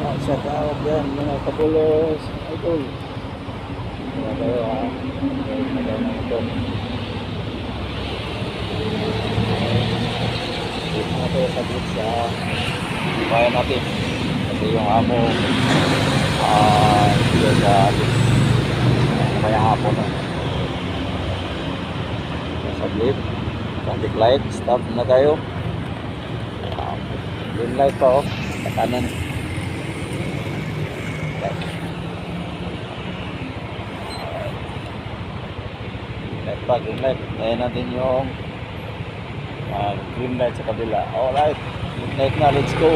Shout out yan mga kabulos. Idol. Kaya kayo ha. Magay na ito. Dito na tayo saglit sa bayan natin. Kasi yung amo hindi sa atin. Kaya hapon na. Saglit. Traffic light. Stop na tayo. Green light pa oh. Sa kanan. Green light. Ayan natin yung green light sa kabila. Alright. Green light na. Let's go.